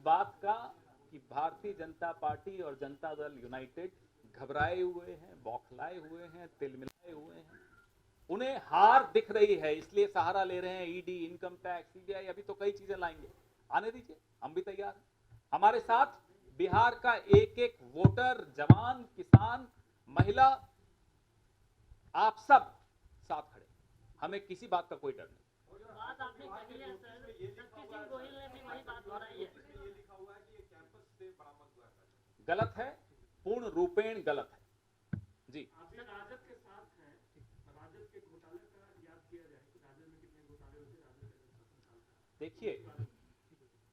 बात का कि भारतीय जनता पार्टी और जनता दल यूनाइटेड घबराए हुए हैं, बौखलाए हुए हैं, तिलमिलाए हुए हैं। उन्हें हार दिख रही है, इसलिए सहारा ले रहे हैं ईडी, इनकम टैक्स, सीबीआई, अभी तो कई चीजें लाएंगे। आने दीजिए, हम भी तैयार हैं। हमारे साथ बिहार का एक एक वोटर, जवान, किसान, महिला, आप सब साथ खड़े, हमें किसी बात का कोई डर नहीं। बात आपने कही है सर, शक्ति सिंह गोहिल ने भी वही बात दोहराई है। ये लिखा हुआ है कि ये कैंपस से बरामद हुआ है। गलत है, पूर्ण रूपेण गलत है जी। आपने राजद के साथ हैं, राजद के घोटाले का याद किया जाए कि राजद में कितने घोटाले हुए, राजद का देखिए,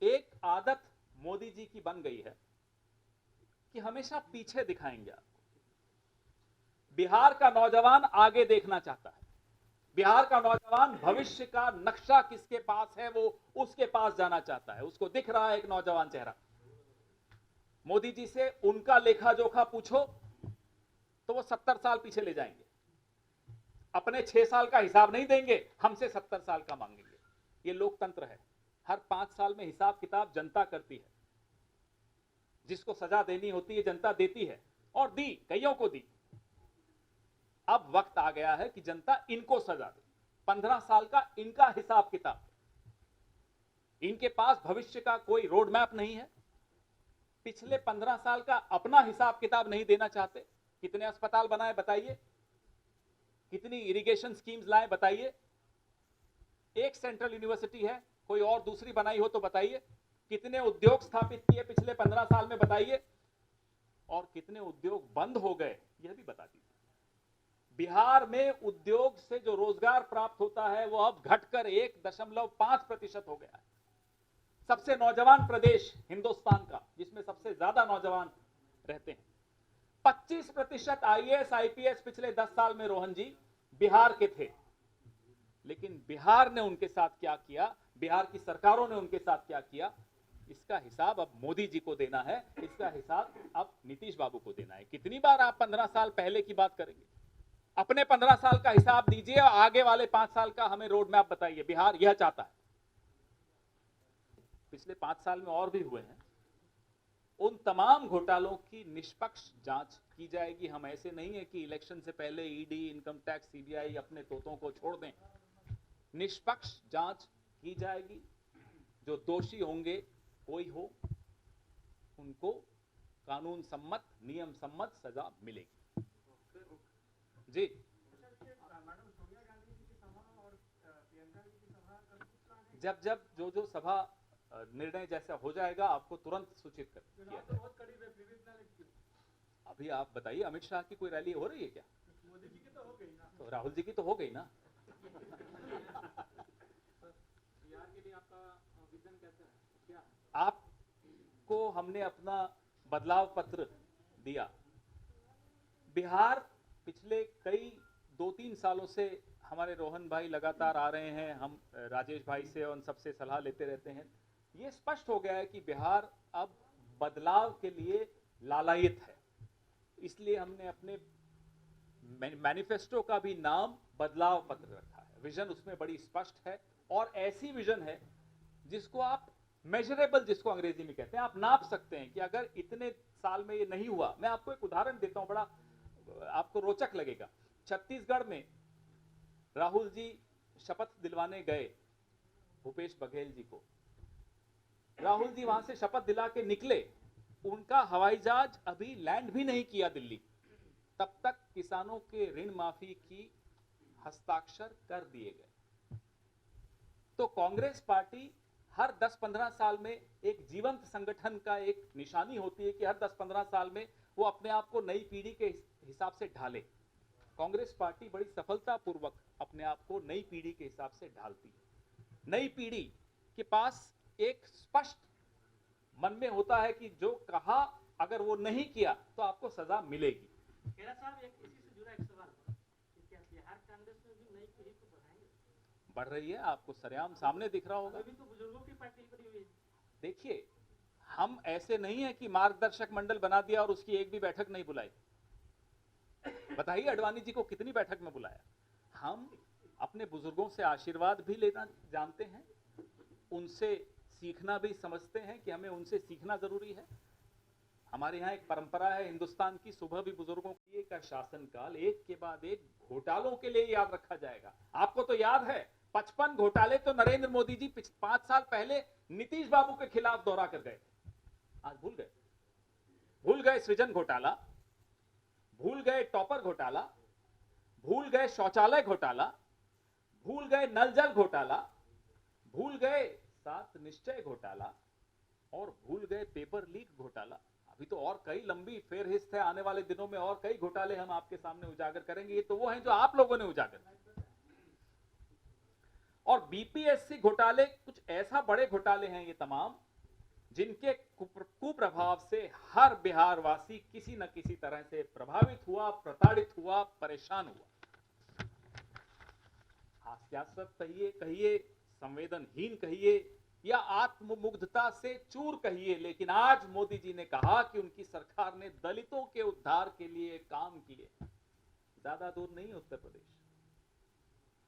एक आदत मोदी जी की बन गई है कि हमेशा पीछे दिखाएंगे आपको। बिहार का नौजवान आगे देखना चाहता है, बिहार का नौजवान भविष्य का नक्शा किसके पास है वो उसके पास जाना चाहता है। उसको दिख रहा है एक नौजवान चेहरा। मोदी जी से उनका लेखा जोखा पूछो तो वो 70 साल पीछे ले जाएंगे। अपने 6 साल का हिसाब नहीं देंगे, हमसे 70 साल का मांगेंगे। ये लोकतंत्र है, हर 5 साल में हिसाब किताब जनता करती है। जिसको सजा देनी होती है जनता देती है, और दी, कईयों को दी। अब वक्त आ गया है कि जनता इनको सजा दे। 15 साल का इनका हिसाब किताब, इनके पास भविष्य का कोई रोड मैप नहीं है। पिछले 15 साल का अपना हिसाब किताब नहीं देना चाहते। कितने अस्पताल बनाए बताइए, कितनी इरिगेशन स्कीम्स लाए बताइए। एक सेंट्रल यूनिवर्सिटी है, कोई और दूसरी बनाई हो तो बताइए। कितने उद्योग स्थापित किए पिछले 15 साल में बताइए, और कितने उद्योग बंद हो गए यह भी बता दीजिए। बिहार में उद्योग से जो रोजगार प्राप्त होता है वो अब घटकर 1.5% हो गया है। सबसे नौजवान प्रदेश हिंदुस्तान का, जिसमें सबसे ज्यादा नौजवान रहते हैं। 25% आईएएस आईपीएस पिछले 10 साल में रोहन जी बिहार के थे। लेकिन बिहार ने उनके साथ क्या किया, बिहार की सरकारों ने उनके साथ क्या किया, इसका हिसाब अब मोदी जी को देना है। इसका हिसाब अब नीतीश बाबू को देना है। कितनी बार आप 15 साल पहले की बात करेंगे? अपने 15 साल का हिसाब दीजिए और आगे वाले 5 साल का हमें रोड मैप बताइए। बिहार यह चाहता है। पिछले 5 साल में और भी हुए हैं। उन तमाम घोटालों की निष्पक्ष जांच की जाएगी। हम ऐसे नहीं है कि इलेक्शन से पहले ईडी, इनकम टैक्स, सीबीआई अपने तोतों को छोड़ दें। निष्पक्ष जांच की जाएगी। जो दोषी होंगे, कोई हो, उनको कानून सम्मत, नियम सम्मत सजा मिलेगी जी। जब जब जो सभा निर्णय जैसा हो जाएगा आपको तुरंत सूचित कर दिया जाएगा। अभी आप बताइए, अमित शाह की कोई रैली हो रही है क्या? मोदी जी की तो हो गई ना, तो राहुल जी की तो हो गई ना। बिहार के लिए आपका विजन कैसा है, क्या? आपको हमने अपना बदलाव पत्र दिया। बिहार पिछले कई 2-3 सालों से हमारे रोहन भाई लगातार आ रहे हैं, हम राजेश भाई से और सबसे सलाह लेते रहते हैं। ये स्पष्ट हो गया है कि बिहार अब बदलाव के लिए लालायित है। इसलिए हमने अपने मैनिफेस्टो का भी नाम बदलाव पत्र रखा है। विजन उसमें बड़ी स्पष्ट है, और ऐसी विजन है जिसको आप मेजरेबल, जिसको अंग्रेजी में कहते हैं, आप नाप सकते हैं कि अगर इतने साल में ये नहीं हुआ। मैं आपको एक उदाहरण देता हूं, बड़ा आपको रोचक लगेगा। छत्तीसगढ़ में राहुल जी शपथ दिलवाने गए भूपेश बघेल जी को। राहुल जी वहां से शपथ दिला के निकले, उनका हवाई जहाज अभी लैंड भी नहीं किया दिल्ली, तब तक किसानों के ऋण माफी की हस्ताक्षर कर दिए गए। तो कांग्रेस पार्टी हर 10-15 साल में एक जीवंत संगठन का एक निशानी होती है कि हर 10-15 साल में वो अपने आप को नई पीढ़ी के हिसाब से ढाले। कांग्रेस पार्टी बड़ी सफलतापूर्वक अपने आप को नई पीढ़ी के हिसाब से ढालती है। नई पीढ़ी के पास एक स्पष्ट मन में होता है कि जो कहा अगर वो नहीं किया तो आपको सजा मिलेगी। खेड़ा साहब, एक इसी से जुड़ा एक सवाल, क्या बिहार कांग्रेस में भी नई पीढ़ी को बढ़ाएंगे? बढ़ रही है, आपको सरेआम सामने दिख रहा होगा। अभी तो बुजुर्गों की पार्टी बनी हुई है। देखिए, हम ऐसे नहीं है कि मार्गदर्शक मंडल बना दिया और उसकी एक भी बैठक नहीं बुलाई। बताइए अडवाणी जी को कितनी बैठक में बुलाया। हम अपने बुजुर्गों से आशीर्वाद भी लेना जानते हैं, उनसे सीखना भी समझते हैं कि हमें उनसे सीखना जरूरी है। हमारे यहाँ एक परंपरा है हिंदुस्तान की, सुबह भी बुजुर्गों के का शासनकाल एक के बाद एक घोटालों के लिए याद रखा जाएगा। आपको तो याद है 55 घोटाले तो नरेंद्र मोदी जी 5 साल पहले नीतीश बाबू के खिलाफ दोहरा कर गए। आज भूल गए सृजन घोटाला, भूल गए टॉपर घोटाला, भूल गए शौचालय घोटाला, भूल गए नल जल घोटाला, भूल गए 7 निश्चय घोटाला और भूल गए पेपर लीक घोटाला। अभी तो और कई लंबी फेरहिस्त है, आने वाले दिनों में और कई घोटाले हम आपके सामने उजागर करेंगे। ये तो वो हैं जो आप लोगों ने उजागर किए। और बीपीएससी घोटाले कुछ ऐसा बड़े घोटाले हैं ये तमाम, जिनके कुप्रभाव से हर बिहार वासी किसी न किसी तरह से प्रभावित हुआ, प्रताड़ित हुआ, परेशान हुआ। हास्यास्पद कहिए, संवेदनहीन कहिए या आत्ममुग्धता से चूर कहिए, लेकिन आज मोदी जी ने कहा कि उनकी सरकार ने दलितों के उद्धार के लिए काम किए। ज्यादा दूर नहीं उत्तर प्रदेश,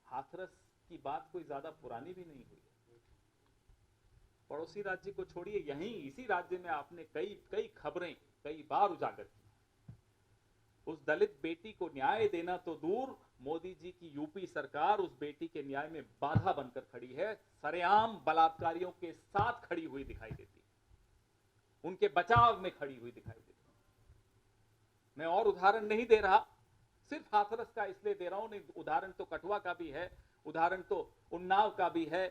हाथरस की बात कोई ज्यादा पुरानी भी नहीं हुई। पड़ोसी राज्य को छोड़िए, यहीं इसी राज्य में आपने कई खबरें कई बार उजागर की। उस दलित बेटी को न्याय देना तो दूर, मोदी जी की यूपी सरकार उस बेटी के न्याय में बाधा बनकर खड़ी है। सरेआम बलात्कारियों के साथ खड़ी हुई दिखाई देती, उनके बचाव में खड़ी हुई दिखाई देती। मैं और उदाहरण नहीं दे रहा, सिर्फ हाथरस का इसलिए दे रहा हूं, नहीं उदाहरण तो कठुआ का भी है, उदाहरण तो उन्नाव का भी है,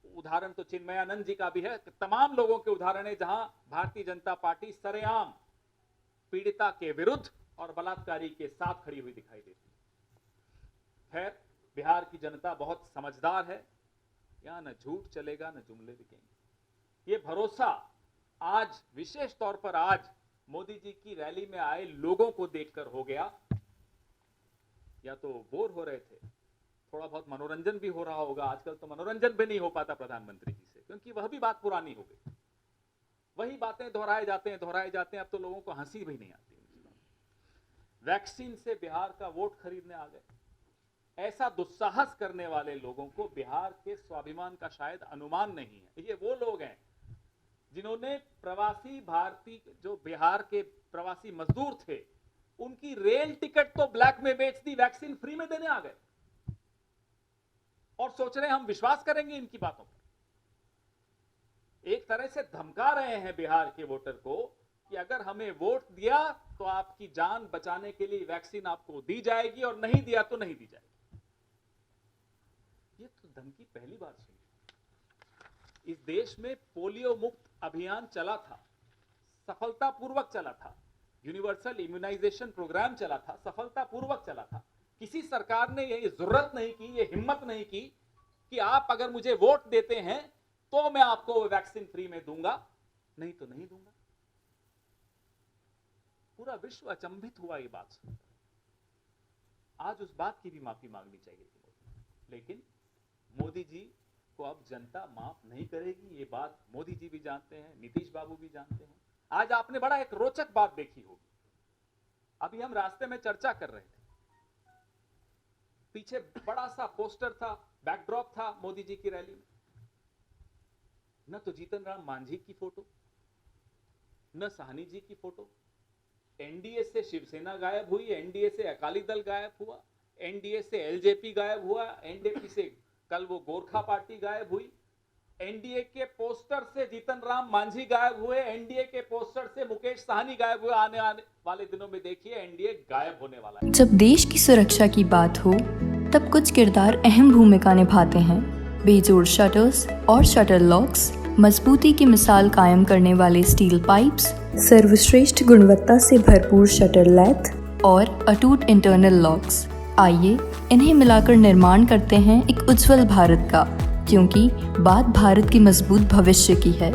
उदाहरण तो चिन्मयानंद जी का भी है। तमाम लोगों के उदाहरण है जहां भारतीय जनता पार्टी सरेआम पीड़िता के विरुद्ध और बलात्कारी के साथ खड़ी हुई दिखाई देती है। खैर, बिहार की जनता बहुत समझदार है, यहां न झूठ चलेगा न जुमले बिकेंगे। ये भरोसा आज विशेष तौर पर आज मोदी जी की रैली में आए लोगों को देखकर हो गया। या तो बोर हो रहे थे, थोड़ा बहुत मनोरंजन भी हो रहा होगा। आजकल तो मनोरंजन भी नहीं हो पाता प्रधानमंत्री जी से, क्योंकि वह भी बात पुरानी हो गई, वही बातें दोहराए जाते हैं। अब तो लोगों को हंसी भी नहीं आती। वैक्सीन से बिहार का वोट खरीदने आ गए, ऐसा दुस्साहस करने वाले लोगों को बिहार के स्वाभिमान का शायद अनुमान नहीं है। ये वो लोग हैं जिन्होंने प्रवासी भारतीय, जो बिहार के प्रवासी मजदूर थे, उनकी रेल टिकट तो ब्लैक में बेच दी, वैक्सीन फ्री में देने आ गए और सोच रहे हैं हम विश्वास करेंगे इनकी बातों पर। एक तरह से धमका रहे हैं बिहार के वोटर को कि अगर हमें वोट दिया तो आपकी जान बचाने के लिए वैक्सीन आपको दी जाएगी और नहीं दिया तो नहीं दी जाएगी। ये तो धमकी पहली बार सुनी। इस देश में पोलियो मुक्त अभियान चला था, सफलतापूर्वक चला था। यूनिवर्सल इम्यूनाइजेशन प्रोग्राम चला था, सफलतापूर्वक चला था। किसी सरकार ने ये जरूरत नहीं की, ये हिम्मत नहीं की कि आप अगर मुझे वोट देते हैं तो मैं आपको वैक्सीन फ्री में दूंगा, नहीं तो नहीं दूंगा। पूरा विश्व अचंभित हुआ ये बात सुनकर। आज उस बात की भी माफी मांगनी चाहिए थी, लेकिन मोदी जी को अब जनता माफ नहीं करेगी। ये बात मोदी जी भी जानते हैं, नीतीश बाबू भी जानते हैं। आज आपने बड़ा एक रोचक बात देखी होगी। अभी हम रास्ते में चर्चा कर रहे थे, पीछे बड़ा सा पोस्टर था, बैकड्रॉप था मोदी जी की रैली में। न तो जीतन राम मांझी की फोटो, न साहनी जी की फोटो। एनडीए से शिवसेना गायब हुई, एनडीए से अकाली दल गायब हुआ, एनडीए से एलजेपी गायब हुआ, एनडीए से कल वो गोरखा पार्टी गायब हुई। एनडीए के पोस्टर से जीतन राम मांझी गायब हुए, एनडीए के पोस्टर से मुकेश साहनी गायब हुए। आने वाले दिनों में देखिए एनडीए गायब होने वाला है। जब देश की सुरक्षा की बात हो तब कुछ किरदार अहम भूमिका निभाते हैं। बेजोड़ शटर्स और शटर लॉक्स, मजबूती की मिसाल कायम करने वाले स्टील पाइप्स, सर्वश्रेष्ठ गुणवत्ता से भरपूर शटर लैथ और अटूट इंटरनल लॉक्स। आइए इन्हें मिलाकर निर्माण करते हैं एक उज्जवल भारत का, क्योंकि बात भारत की मजबूत भविष्य की है।